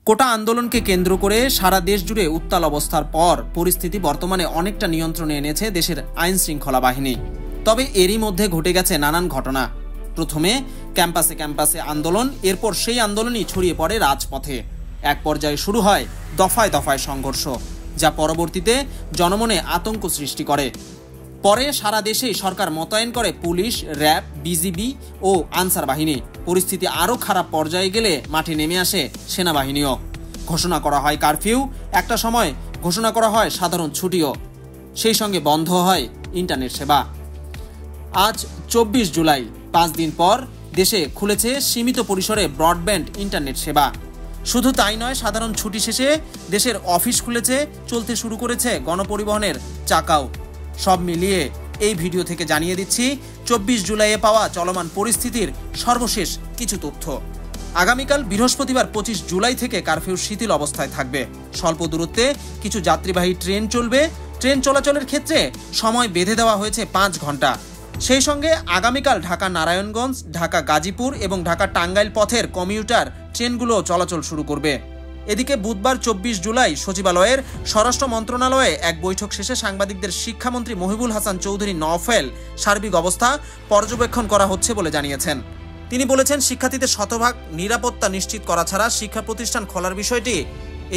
কোটা আন্দোলনকে কেন্দ্র করে সারা দেশ জুড়ে উত্তাল অবস্থার পর পরিস্থিতি বর্তমানে অনেকটা নিয়ন্ত্রণে এনেছে দেশের আইন শৃঙ্খলা বাহিনী। তবে এরই মধ্যে ঘটে গেছে নানান ঘটনা। প্রথমে ক্যাম্পাসে ক্যাম্পাসে আন্দোলন, এরপর সেই আন্দোলনই ছড়িয়ে পড়ে রাজপথে। এক পর্যায়ে শুরু হয় দফায় দফায় সংঘর্ষ, যা পরবর্তীতে জনমনে আতঙ্ক সৃষ্টি করে। পরে সারা দেশেই সরকার মোতায়েন করে পুলিশ, র্যাব, বিজিবি ও আনসার বাহিনী। পরিস্থিতি আরও খারাপ পর্যায়ে গেলে মাঠে নেমে আসে সেনাবাহিনীও। ঘোষণা করা হয় কারফিউ, একটা সময় ঘোষণা করা হয় সাধারণ ছুটিও। সেই সঙ্গে বন্ধ হয় ইন্টারনেট সেবা। আজ 24 জুলাই, 5 দিন পর দেশে খুলেছে সীমিত পরিসরে ব্রডব্যান্ড ইন্টারনেট সেবা। শুধু তাই নয়, সাধারণ ছুটি শেষে দেশের অফিস খুলেছে, চলতে শুরু করেছে গণপরিবহনের চাকাও। সব মিলিয়ে এই ভিডিও থেকে জানিয়ে দিচ্ছি 24 জুলাইয়ে পাওয়া চলমান পরিস্থিতির সর্বশেষ কিছু তথ্য। আগামীকাল বৃহস্পতিবার 25 জুলাই থেকে কারফিউ শিথিল অবস্থায় থাকবে। স্বল্প দূরত্বে কিছু যাত্রীবাহী ট্রেন চলবে। ট্রেন চলাচলের ক্ষেত্রে সময় বেঁধে দেওয়া হয়েছে 5 ঘন্টা। সেই সঙ্গে আগামীকাল ঢাকা নারায়ণগঞ্জ, ঢাকা গাজীপুর এবং ঢাকা টাঙ্গাইল পথের কমিউটার ট্রেনগুলো চলাচল শুরু করবে। এদিকে বুধবার 24 জুলাই সচিবালয়ের স্বরাষ্ট্র মন্ত্রণালয়ে এক বৈঠক শেষে সাংবাদিকদের শিক্ষামন্ত্রী মহিবুল হাসান চৌধুরী নওফেল সার্বিক অবস্থা পর্যবেক্ষণ করা হচ্ছে বলে জানিয়েছেন। তিনি বলেছেন, শিক্ষার্থীদের শতভাগ নিরাপত্তা নিশ্চিত করা ছাড়া শিক্ষা প্রতিষ্ঠান খোলার বিষয়টি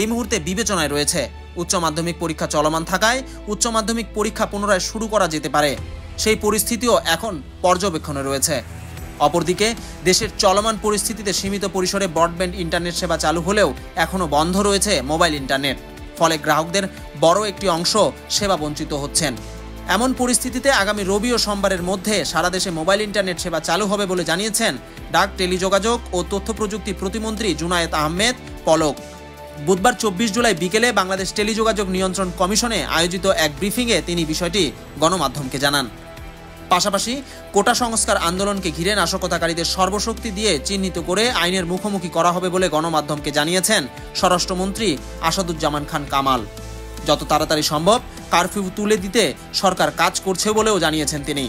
এই মুহূর্তে বিবেচনায় রয়েছে। উচ্চ মাধ্যমিক পরীক্ষা চলমান থাকায় উচ্চ মাধ্যমিক পরীক্ষা পুনরায় শুরু করা যেতে পারে, সেই পরিস্থিতিও এখন পর্যবেক্ষণে রয়েছে। অপরদিকে দেশের চলমান পরিস্থিতিতে সীমিত পরিসরে ব্রডব্যান্ড ইন্টারনেট সেবা চালু হলেও এখনও বন্ধ রয়েছে মোবাইল ইন্টারনেট। ফলে গ্রাহকদের বড় একটি অংশ সেবা বঞ্চিত হচ্ছেন। এমন পরিস্থিতিতে আগামী রবি ও সোমবারের মধ্যে সারা দেশে মোবাইল ইন্টারনেট সেবা চালু হবে বলে জানিয়েছেন ডাক, টেলিযোগাযোগ ও তথ্য প্রযুক্তি প্রতিমন্ত্রী জুনায়েদ আহমেদ পলক। বুধবার 24 জুলাই বিকেলে বাংলাদেশ টেলিযোগাযোগ নিয়ন্ত্রণ কমিশনে আয়োজিত এক ব্রিফিংয়ে তিনি বিষয়টি গণমাধ্যমকে জানান। পাশাপাশি কোটা সংস্কার আন্দোলনকে ঘিরে নাশকতাকারীদের সর্বশক্তি দিয়ে চিহ্নিত করে আইনের মুখোমুখি করা হবে বলে গণমাধ্যমকে জানিয়েছেন স্বরাষ্ট্রমন্ত্রী আসাদুজ্জামান খান কামাল। যত তাড়াতাড়ি সম্ভব কারফিউ তুলে দিতে সরকার কাজ করছে বলেও জানিয়েছেন তিনি।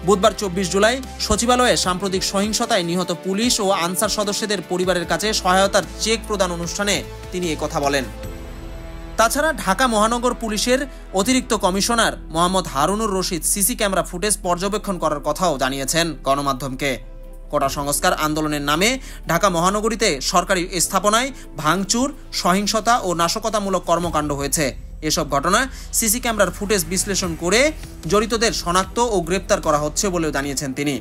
বুধবার 24 জুলাই সচিবালয়ে সাম্প্রতিক সহিংসতায় নিহত পুলিশ ও আনসার সদস্যদের পরিবারের কাছে সহায়তার চেক প্রদান অনুষ্ঠানে তিনি একথা বলেন। তাছাড়া ঢাকা মহানগর পুলিশের অতিরিক্ত commissioner Mohammad Harunur Rashid CC camera footage পর্যবেক্ষণ করার কথাও জানিয়েছেন গণমাধ্যমকে। কোটা সংস্কার আন্দোলনের নামে ঢাকা মহানগরীতে সরকারি স্থাপনায় ভাঙচুর, সহিংসতা ও নাশকতামূলক কর্মকাণ্ড হয়েছে। এসব ঘটনা সিসি ক্যামেরার ফুটেজ বিশ্লেষণ করে জড়িতদের শনাক্ত ও গ্রেপ্তার করা হচ্ছে বলেও জানিয়েছেন তিনি।